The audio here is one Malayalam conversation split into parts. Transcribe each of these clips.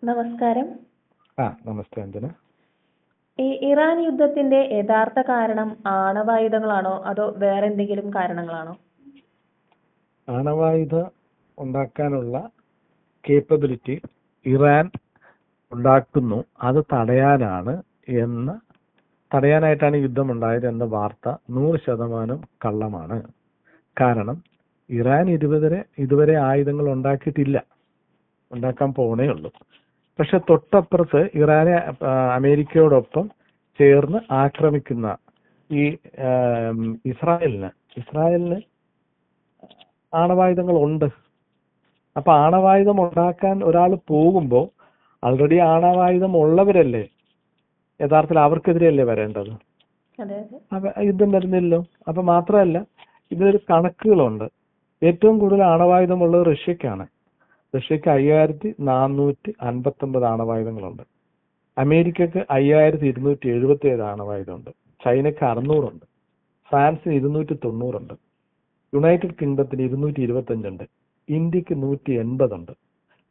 നമസ്കാരം. നമസ്തേ അഞ്ജന. ഈ ഇറാൻ യുദ്ധത്തിന്റെ യഥാർത്ഥ കാരണം ആണവായുധങ്ങളാണോ അതോ വേറെ എന്തെങ്കിലും കാരണങ്ങളാണോ? ആണവായുധം ഉണ്ടാക്കാനുള്ള കേപ്പബിലിറ്റി ഇറാൻ ഉണ്ടാക്കുന്നു. അത് തടയാനായിട്ടാണ് യുദ്ധം ഉണ്ടായത് എന്ന വാർത്ത 100% കള്ളമാണ്. കാരണം ഇറാൻ ഇതുവരെ ആയുധങ്ങൾ ഉണ്ടാക്കിയിട്ടില്ല, ഉണ്ടാക്കാൻ പോണേ ഉള്ളൂ. പക്ഷെ തൊട്ടപ്പുറത്ത് ഇറാനെ അമേരിക്കയോടൊപ്പം ചേർന്ന് ആക്രമിക്കുന്ന ഈ ഇസ്രായേലിന് ആണവായുധങ്ങൾ ഉണ്ട്. അപ്പൊ ആണവായുധം ഉണ്ടാക്കാൻ ഒരാൾ പോകുമ്പോൾ ആൾറെഡി ആണവായുധം ഉള്ളവരല്ലേ യഥാർത്ഥത്തിൽ അവർക്കെതിരെയല്ലേ വരേണ്ടത്. അപ്പൊ യുദ്ധം വരുന്നില്ലോ. അപ്പൊ മാത്രമല്ല, ഇതിലൊരു കണക്കുകളുണ്ട്. ഏറ്റവും കൂടുതൽ ആണവായുധമുള്ളത് റഷ്യക്കാണ്. റഷ്യക്ക് 5459 ആണവായുധങ്ങളുണ്ട്. അമേരിക്കക്ക് 5277 ആണവായുധമുണ്ട്. ചൈനക്ക് 600 ഉണ്ട്. ഫ്രാൻസിന് 290 ഉണ്ട്. യുണൈറ്റഡ് കിങ്ഡത്തിന് 225 ഉണ്ട്. ഇന്ത്യക്ക് 180 ഉണ്ട്.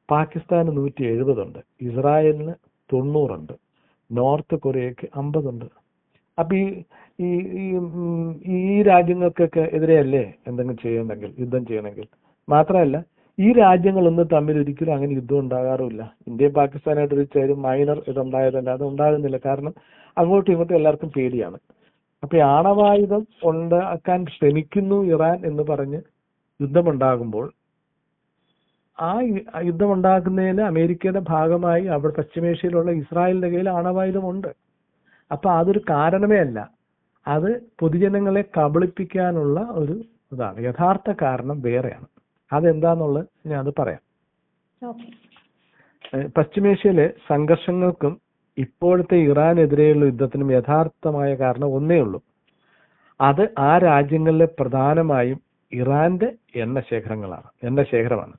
പാകിസ്ഥാന് 170 ഉണ്ട്. ഇസ്രായേലിന് 90 ഉണ്ട്. നോർത്ത് കൊറിയക്ക് 50 ഉണ്ട്. അപ്പൊ ഈ രാജ്യങ്ങൾക്കൊക്കെ എതിരെയല്ലേ എന്തെങ്കിലും യുദ്ധം ചെയ്യണമെങ്കിൽ. മാത്രമല്ല, ഈ രാജ്യങ്ങളൊന്നും തമ്മിൽ ഒരിക്കലും അങ്ങനെ യുദ്ധം ഉണ്ടാകാറുമില്ല. ഇന്ത്യയും പാകിസ്ഥാനായിട്ടൊരു ചെറിയ മൈനർ ഇതുണ്ടായതല്ല, അത് ഉണ്ടാകുന്നില്ല. കാരണം അങ്ങോട്ടും ഇങ്ങോട്ടും എല്ലാവർക്കും പേടിയാണ്. അപ്പൊ ആണവായുധം ഉണ്ടാക്കാൻ ശ്രമിക്കുന്നു ഇറാൻ എന്ന് പറഞ്ഞ് യുദ്ധമുണ്ടാകുമ്പോൾ ആ യുദ്ധമുണ്ടാക്കുന്നതിന് അമേരിക്കയുടെ ഭാഗമായി അവിടെ പശ്ചിമേഷ്യയിലുള്ള ഇസ്രായേലിന്റെ കയ്യിൽ ആണവായുധമുണ്ട്. അപ്പൊ അതൊരു കാരണമേ അല്ല, അത് പൊതുജനങ്ങളെ കബളിപ്പിക്കാനുള്ള ഒരു ഇതാണ്. യഥാർത്ഥ കാരണം വേറെയാണ്. അതെന്താന്നുള്ളത് ഞാൻ അത് പറയാം. പശ്ചിമേഷ്യയിലെ സംഘർഷങ്ങൾക്കും ഇപ്പോഴത്തെ ഇറാനെതിരെയുള്ള യുദ്ധത്തിനും യഥാർത്ഥമായ കാരണം ഒന്നേ ഉള്ളൂ. അത് ആ രാജ്യങ്ങളിലെ പ്രധാനമായും ഇറാന്റെ എണ്ണശേഖരമാണ്.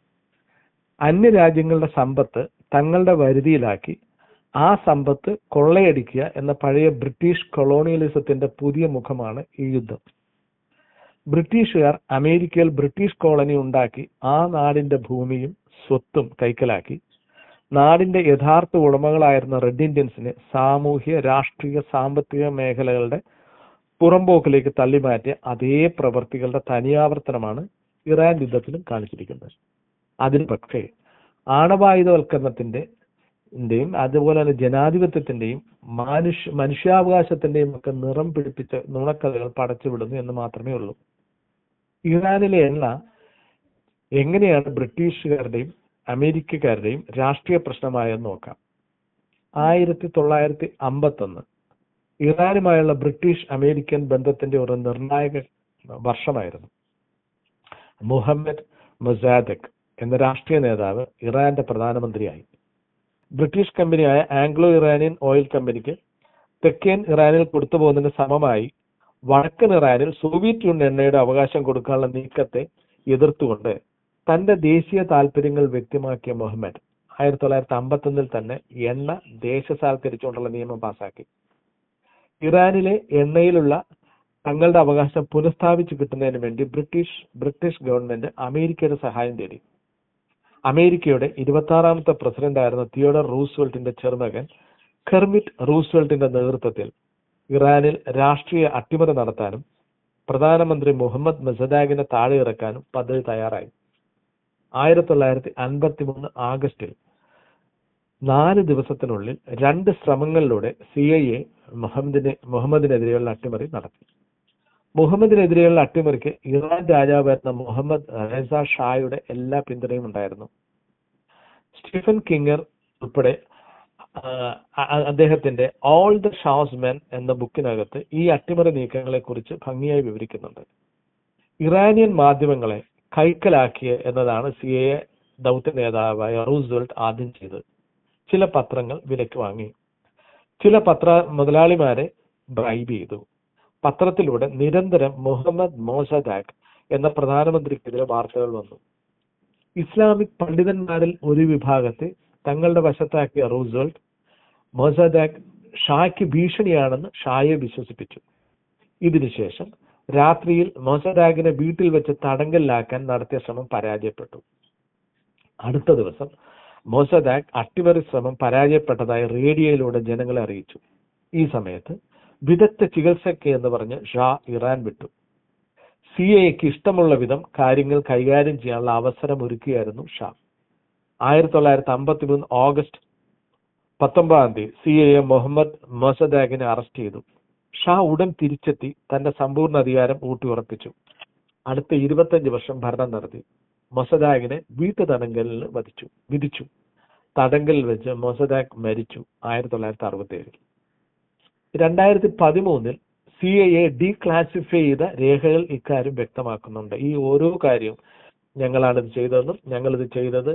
അന്യരാജ്യങ്ങളുടെ സമ്പത്ത് തങ്ങളുടെ വരുതിയിലാക്കി ആ സമ്പത്ത് കൊള്ളയടിക്കുക എന്ന പഴയ ബ്രിട്ടീഷ് കൊളോണിയലിസത്തിന്റെ പുതിയ മുഖമാണ് ഈ യുദ്ധം. ബ്രിട്ടീഷുകാർ അമേരിക്കയിൽ ബ്രിട്ടീഷ് കോളനി ഉണ്ടാക്കി ആ നാടിന്റെ ഭൂമിയും സ്വത്തും കൈക്കലാക്കി നാടിന്റെ യഥാർത്ഥ ഉടമകളായിരുന്ന റെഡ് ഇന്ത്യൻസിനെ സാമൂഹ്യ, രാഷ്ട്രീയ, സാമ്പത്തിക മേഖലകളുടെ പുറമ്പോക്കിലേക്ക് തള്ളിമാറ്റിയ അതേ പ്രവൃത്തികളുടെ തനിയാവർത്തനമാണ് ഇറാൻ യുദ്ധത്തിലും കാണിച്ചിരിക്കുന്നത്. അതിന് പക്ഷേ ആണവായുധവൽക്കരണത്തിന്റെയും അതുപോലെ തന്നെ ജനാധിപത്യത്തിന്റെയും മനുഷ്യാവകാശത്തിന്റെയും ഒക്കെ നിറം പിടിപ്പിച്ച നുണക്കഥകൾ പടച്ചുവിടുന്നു എന്ന് മാത്രമേ ഉള്ളൂ. ഇറാനിലെ എണ്ണ എങ്ങനെയാണ് ബ്രിട്ടീഷുകാരുടെയും അമേരിക്കക്കാരുടെയും രാഷ്ട്രീയ പ്രശ്നമായെന്ന് നോക്കാം. 1951 ഇറാനുമായുള്ള ബ്രിട്ടീഷ് അമേരിക്കൻ ബന്ധത്തിന്റെ ഒരു നിർണായക വർഷമായിരുന്നു. മുഹമ്മദ് മൊസാദെക് എന്ന രാഷ്ട്രീയ നേതാവ് ഇറാന്റെ പ്രധാനമന്ത്രിയായി. ബ്രിട്ടീഷ് കമ്പനിയായ ആംഗ്ലോ ഇറാനിയൻ ഓയിൽ കമ്പനിക്ക് തെക്കൻ ഇറാനിൽ കൊടുത്തു പോകുന്നതിന് സമമായി വടക്കൻ ഇറാനിൽ സോവിയറ്റ് യൂണിയൻ എണ്ണയുടെ അവകാശം കൊടുക്കാനുള്ള നീക്കത്തെ എതിർത്തുകൊണ്ട് തന്റെ ദേശീയ താല്പര്യങ്ങൾ വ്യക്തമാക്കിയ മുഹമ്മദ് 1951 തന്നെ എണ്ണ ദേശസാൽക്കരിച്ചുകൊണ്ടുള്ള നിയമം പാസാക്കി. ഇറാനിലെ എണ്ണയിലുള്ള തങ്ങളുടെ അവകാശം പുനഃസ്ഥാപിച്ചു കിട്ടുന്നതിന് വേണ്ടി ബ്രിട്ടീഷ് ഗവൺമെന്റ് അമേരിക്കയുടെ സഹായം തേടി. അമേരിക്കയുടെ 26ാമത്തെ പ്രസിഡന്റായിരുന്ന തിയോഡർ റൂസ്വെൽറ്റിന്റെ ചെറുമകൻ കെർമിറ്റ് റൂസ്വെൽറ്റിന്റെ നേതൃത്വത്തിൽ ഇറാനിൽ രാഷ്ട്രീയ അട്ടിമറി നടത്താനും പ്രധാനമന്ത്രി മുഹമ്മദ് മൊസാദെകിനെ താഴെ ഇറക്കാനും പദ്ധതി തയ്യാറായി. 1953 ആഗസ്റ്റിൽ 4 ദിവസത്തിനുള്ളിൽ 2 ശ്രമങ്ങളിലൂടെ CIA മുഹമ്മദിനെതിരെയുള്ള അട്ടിമറി നടത്തി. മുഹമ്മദിനെതിരെയുള്ള അട്ടിമറിക്ക് ഇറാൻ രാജാവായിരുന്ന മുഹമ്മദ് റസ ഷായുടെ എല്ലാ പിന്തുണയും ഉണ്ടായിരുന്നു. സ്റ്റീഫൻ കിംഗർ ഉൾപ്പെടെ അദ്ദേഹത്തിന്റെ ഓൾ ദ ഷാസ് മെൻ എന്ന ബുക്കിനകത്ത് ഈ അട്ടിമറി നീക്കങ്ങളെ കുറിച്ച് ഭംഗിയായി വിവരിക്കുന്നുണ്ട്. ഇറാനിയൻ മാധ്യമങ്ങളെ കൈക്കലാക്കിയ എന്നതാണ് CIA ദൗത്യ നേതാവായ റൂസ്വെൽറ്റ് ആദ്യം ചെയ്തത്. ചില പത്രങ്ങൾ വിലക്ക് വാങ്ങി, ചില മുതലാളിമാരെ ബ്രൈബ് ചെയ്തു. പത്രത്തിലൂടെ നിരന്തരം മുഹമ്മദ് മൊസാദെക് എന്ന പ്രധാനമന്ത്രിക്കെതിരെ വാർത്തകൾ വന്നു. ഇസ്ലാമിക് പണ്ഡിതന്മാരിൽ ഒരു വിഭാഗത്തെ തങ്ങളുടെ വശത്താക്കിയ റൂസ്വെൽറ്റ് മൊസാദെക് ഷായ്ക്ക് ഭീഷണിയാണെന്ന് ഷായെ വിശ്വസിപ്പിച്ചു. ഇതിനുശേഷം രാത്രിയിൽ മൊസാദെകിനെ വീട്ടിൽ വെച്ച് തടങ്കലിലാക്കാൻ നടത്തിയ ശ്രമം പരാജയപ്പെട്ടു. അടുത്ത ദിവസം മൊസദാക് അട്ടിമറി ശ്രമം പരാജയപ്പെട്ടതായി റേഡിയോയിലൂടെ ജനങ്ങളെ അറിയിച്ചു. ഈ സമയത്ത് വിദഗ്ധ ചികിത്സയ്ക്ക് എന്ന് പറഞ്ഞ് ഷാ ഇറാൻ വിട്ടു. CIA ഇഷ്ടമുള്ള വിധം കാര്യങ്ങൾ കൈകാര്യം ചെയ്യാനുള്ള അവസരം ഒരുക്കുകയായിരുന്നു ഷാ. 1953 ഓഗസ്റ്റ് 19 CIA മുഹമ്മദ് മൊസദാഗിനെ അറസ്റ്റ് ചെയ്തു. ഷാ ഉടൻ തിരിച്ചെത്തി തന്റെ സമ്പൂർണ്ണ അധികാരം ഊട്ടിയുറപ്പിച്ചു. അടുത്ത 25 വർഷം ഭരണം നടത്തി. മൊസദാഗിനെ വീട്ടുതടങ്കലിൽ വിധിച്ചു. തടങ്കലിൽ വെച്ച് മൊസദാഗ് മരിച്ചു 1967. 2013 CIA ഡീക്ലാസിഫൈ ചെയ്ത രേഖകൾ ഇക്കാര്യം വ്യക്തമാക്കുന്നുണ്ട്. ഈ ഓരോ കാര്യവും ഞങ്ങളാണിത് ചെയ്തതെന്നും ഞങ്ങളിത് ചെയ്തത്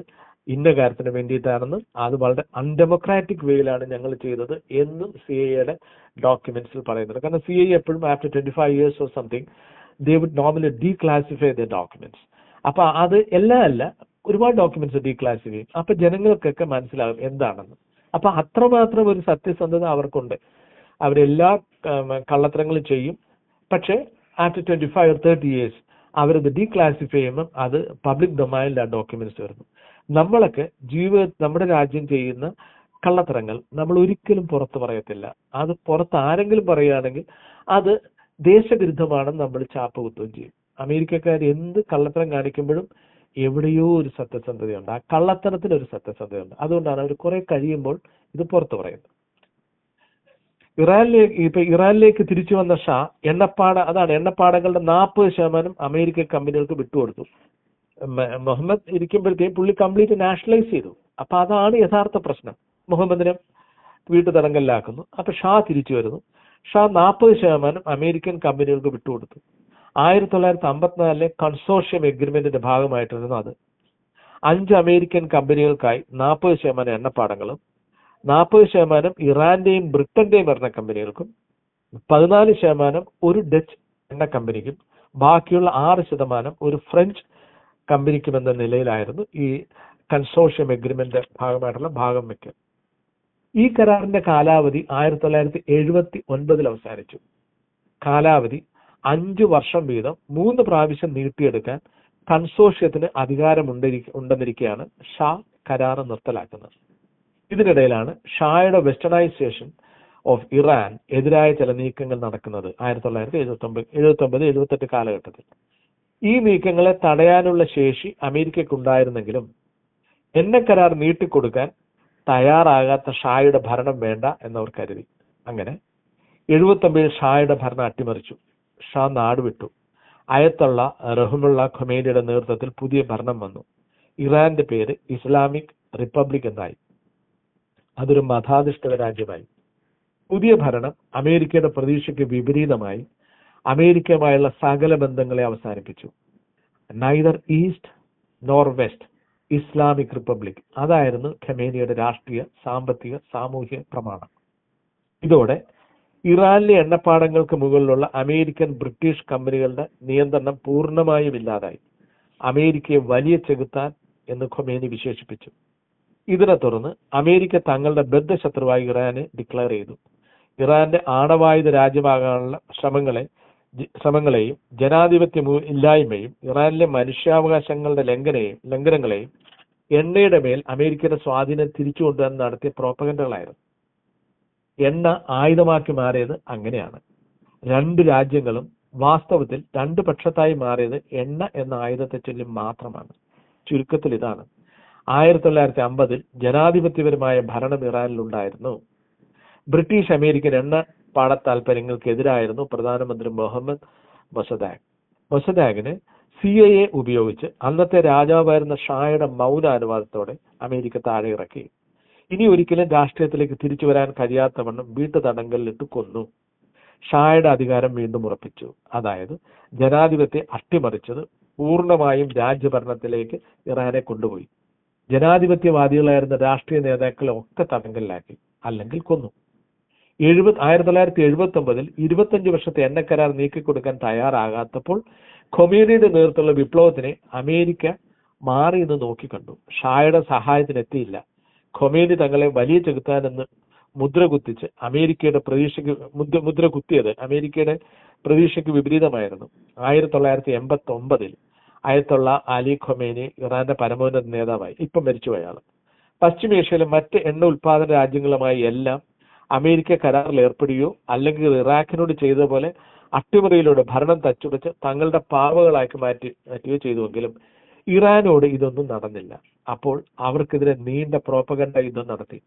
ഇന്ന കാര്യത്തിന് വേണ്ടിയിട്ടാണെന്നും അത് വളരെ അൺഡെമോക്രാറ്റിക് വേയിലാണ് ഞങ്ങൾ ചെയ്തത് എന്നും CIA ഡോക്യുമെന്റ്സിൽ പറയുന്നുണ്ട്. കാരണം CIA എപ്പോഴും after 25 years or something they would normally declassify the documents. അപ്പൊ അത് എല്ലാം അല്ല, ഒരുപാട് ഡോക്യുമെന്റ്സ് ഡീക്ലാസിഫൈ ചെയ്യും. അപ്പൊ ജനങ്ങൾക്കൊക്കെ മനസ്സിലാകും എന്താണെന്ന്. അപ്പൊ അത്രമാത്രം ഒരു സത്യസന്ധത അവർക്കുണ്ട്. അവരെല്ലാ കള്ളത്തരങ്ങളും ചെയ്യും. പക്ഷേ ആഫ്റ്റർ 25 or 30 years അവരത് ഡീക്ലാസിഫൈ ചെയ്യുമ്പോൾ അത് പബ്ലിക് ഡൊമൈനിൽ ആ ഡോക്യുമെന്റ്സ് വരുന്നു. നമ്മളൊക്കെ നമ്മുടെ രാജ്യം ചെയ്യുന്ന കള്ളത്തരങ്ങൾ നമ്മൾ ഒരിക്കലും പുറത്ത് പറയത്തില്ല. അത് പുറത്ത് ആരെങ്കിലും പറയുകയാണെങ്കിൽ അത് ദേശവിരുദ്ധമാണെന്ന് നമ്മൾ ചാപ്പ് കുത്തുകയും ചെയ്യും. അമേരിക്കക്കാർ എന്ത് കള്ളത്തരം കാണിക്കുമ്പോഴും എവിടെയോ ഒരു സത്യസന്ധതയുണ്ട്. ആ കള്ളത്തരത്തിന് ഒരു സത്യസന്ധതയുണ്ട്. അതുകൊണ്ടാണ് അവർ കുറെ കഴിയുമ്പോൾ ഇത് പുറത്ത് പറയുന്നത്. ഇറാനിലേക്ക് തിരിച്ചു വന്ന ഷാ എണ്ണപ്പാടങ്ങളുടെ 40% അമേരിക്കൻ കമ്പനികൾക്ക് വിട്ടുകൊടുത്തു. മുഹമ്മദ് ഇരിക്കുമ്പോഴത്തേക്കും പുള്ളി കംപ്ലീറ്റ് നാഷണലൈസ് ചെയ്തു. അപ്പൊ അതാണ് യഥാർത്ഥ പ്രശ്നം. മുഹമ്മദിനെ വീട്ടുതടങ്കലിലാക്കുന്നു. അപ്പൊ ഷാ തിരിച്ചു വരുന്നു. ഷാ 40% അമേരിക്കൻ കമ്പനികൾക്ക് വിട്ടുകൊടുത്തു. 1954 കൺസോർഷ്യം എഗ്രിമെന്റിന്റെ ഭാഗമായിട്ടിരുന്നു അത്. 5 അമേരിക്കൻ കമ്പനികൾക്കായി 40% എണ്ണപ്പാടങ്ങളും 40% ഇറാന്റെയും ബ്രിട്ടന്റെയും എണ്ണ കമ്പനികൾക്കും 14% ഒരു ഡച്ച് എണ്ണ കമ്പനിക്കും ബാക്കിയുള്ള 6% ഒരു ഫ്രഞ്ച് കമ്പനിക്കുമെന്ന നിലയിലായിരുന്നു ഈ കൺസോർഷ്യം എഗ്രിമെന്റ് ഭാഗമായിട്ടുള്ള ഭാഗം വയ്ക്കൽ. ഈ കരാറിന്റെ കാലാവധി 1979 അവസാനിച്ചു. കാലാവധി 5 വർഷം വീതം 3 പ്രാവശ്യം നീട്ടിയെടുക്കാൻ കൺസോർഷ്യത്തിന് അധികാരമുണ്ടെന്നിരിക്കെയാണ് ഷാ കരാർ നിർത്തലാക്കുന്നത്. ഇതിനിടയിലാണ് ഷായുടെ വെസ്റ്റേണൈസേഷൻ ഓഫ് ഇറാൻ എതിരായ ചില നീക്കങ്ങൾ നടക്കുന്നത് 1979-78 കാലഘട്ടത്തിൽ. ഈ നീക്കങ്ങളെ തടയാനുള്ള ശേഷി അമേരിക്കയ്ക്കുണ്ടായിരുന്നെങ്കിലും എണ്ണ കരാർ നീട്ടിക്കൊടുക്കാൻ തയ്യാറാകാത്ത ഷായുടെ ഭരണം വേണ്ട എന്നവർ കരുതി. അങ്ങനെ 79 ഷായുടെ ഭരണം അട്ടിമറിച്ചു. ഷാ നാടുവിട്ടു. അയത്തുള്ള റഹ്മുള്ള ഖൊമേനിയുടെ നേതൃത്വത്തിൽ പുതിയ ഭരണം വന്നു. ഇറാന്റെ പേര് ഇസ്ലാമിക് റിപ്പബ്ലിക് എന്നായി. അതൊരു മതാധിഷ്ഠിത രാജ്യമായി. പുതിയ ഭരണം അമേരിക്കയുടെ പ്രതീക്ഷയ്ക്ക് വിപരീതമായി അമേരിക്കയുമായുള്ള സകല ബന്ധങ്ങളെ അവസാനിപ്പിച്ചു. Neither east nor west Islamic republic, അതായിരുന്നു ഖമേനിയുടെ രാഷ്ട്രീയ, സാമ്പത്തിക, സാമൂഹ്യ പ്രമാണം. ഇതോടെ ഇറാനിലെ എണ്ണപ്പാടങ്ങൾക്ക് മുകളിലുള്ള അമേരിക്കൻ ബ്രിട്ടീഷ് കമ്പനികളുടെ നിയന്ത്രണം പൂർണ്ണമായും ഇല്ലാതായി. അമേരിക്കയെ വലിയ ചെകുത്താൻ എന്ന് ഖൊമേനി വിശേഷിപ്പിച്ചു. ഇതിനെ തുടർന്ന് അമേരിക്ക തങ്ങളുടെ ബദ്ധശത്രുവായി ഇറാനെ ഡിക്ലെയർ ചെയ്തു. ഇറാന്റെ ആണവായുധ രാജ്യമാകാനുള്ള ശ്രമങ്ങളെയും ജനാധിപത്യ ഇല്ലായ്മയും ഇറാനിലെ മനുഷ്യാവകാശങ്ങളുടെ ലംഘനങ്ങളെയും എണ്ണയുടെ മേൽ അമേരിക്കയുടെ സ്വാധീനം തിരിച്ചുകൊണ്ടുവരാൻ നടത്തിയ പ്രോപ്പഗൻഡകളായിരുന്നു. എണ്ണ ആയുധമാക്കി മാറിയത് അങ്ങനെയാണ്. 2 രാജ്യങ്ങളും വാസ്തവത്തിൽ 2 പക്ഷത്തായി മാറിയത് എണ്ണ എന്ന ആയുധത്തെ ചൊല്ലി മാത്രമാണ്. ചുരുക്കത്തിൽ ഇതാണ്: 1950 ജനാധിപത്യപരമായ ഭരണം ഇറാനിലുണ്ടായിരുന്നു. ബ്രിട്ടീഷ് അമേരിക്കൻ എണ്ണ പാട താല്പര്യങ്ങൾക്കെതിരായിരുന്നു പ്രധാനമന്ത്രി മുഹമ്മദ് മൊസദാഗ്. മൊസദാഗിനെ CIA ഉപയോഗിച്ച് അന്നത്തെ രാജാവായിരുന്ന ഷായുടെ മൗന അനുവാദത്തോടെ അമേരിക്ക താഴെ ഇറക്കി. ഇനി ഒരിക്കലും രാഷ്ട്രീയത്തിലേക്ക് തിരിച്ചു വരാൻ കഴിയാത്തവണ്ണം വീട്ടുതടങ്കലിലിട്ട് കൊന്നു. ഷായുടെ അധികാരം വീണ്ടും ഉറപ്പിച്ചു. അതായത് ജനാധിപത്യത്തെ അട്ടിമറിച്ചത് പൂർണ്ണമായും രാജ്യഭരണത്തിലേക്ക് ഇറാനെ കൊണ്ടുപോയി. ജനാധിപത്യവാദികളായിരുന്ന രാഷ്ട്രീയ നേതാക്കളെ ഒക്കെ തടങ്കലിലാക്കി, അല്ലെങ്കിൽ കൊന്നു. 1979 25 വർഷത്തെ എണ്ണക്കരാർ നീക്കിക്കൊടുക്കാൻ തയ്യാറാകാത്തപ്പോൾ ഖൊമേനിയുടെ നേതൃത്വമുള്ള വിപ്ലവത്തിനെ അമേരിക്ക മാറി നിന്ന് നോക്കിക്കണ്ടു. ഷായുടെ സഹായത്തിന് എത്തിയില്ല. ഖൊമേനി തങ്ങളെ വലിയ ചെകുത്താനെന്ന് മുദ്ര കുത്തിയത് അമേരിക്കയുടെ പ്രതീക്ഷയ്ക്ക് വിപരീതമായിരുന്നു. 1989 അയത്തുള്ള അലി ഖൊമേനി ഇറാന്റെ പരമോന്നത നേതാവായി. ഇപ്പം മരിച്ചു അയാൾ. പശ്ചിമേഷ്യയിലെ മറ്റ് എണ്ണ ഉൽപാദന രാജ്യങ്ങളുമായി എല്ലാം അമേരിക്ക കരാറിൽ ഏർപ്പെടുകയോ അല്ലെങ്കിൽ ഇറാഖിനോട് ചെയ്ത പോലെ അട്ടിമറിയിലൂടെ ഭരണം തച്ചുടച്ച് തങ്ങളുടെ പാവകളാക്കി മാറ്റുകയോ ചെയ്തുവെങ്കിലും ഇറാനോട് ഇതൊന്നും നടന്നില്ല. അപ്പോൾ അവർക്കെതിരെ നീണ്ട പ്രോപ്പഗണ്ട യുദ്ധം നടത്തി.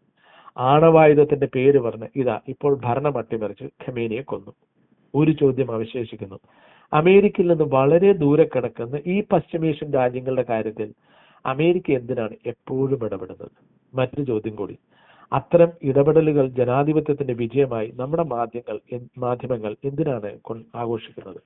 ആണവായുധത്തിന്റെ പേര് പറഞ്ഞ് ഇതാ ഇപ്പോൾ ഭരണം അട്ടിമറിച്ച് ഖമേനിയെ കൊന്നു. ഒരു ചോദ്യം അവശേഷിക്കുന്നു. അമേരിക്കയിൽ നിന്ന് വളരെ ദൂരെ കിടക്കുന്ന ഈ പശ്ചിമേഷ്യൻ രാജ്യങ്ങളുടെ കാര്യത്തിൽ അമേരിക്ക എന്തിനാണ് എപ്പോഴും ഇടപെടുന്നത്? മറ്റൊരു ചോദ്യം കൂടി. അത്തരം ഇടപെടലുകൾ ജനാധിപത്യത്തിന്റെ വിജയമായി നമ്മുടെ മാധ്യമങ്ങൾ എന്തിനാണ് ആഘോഷിക്കുന്നത്?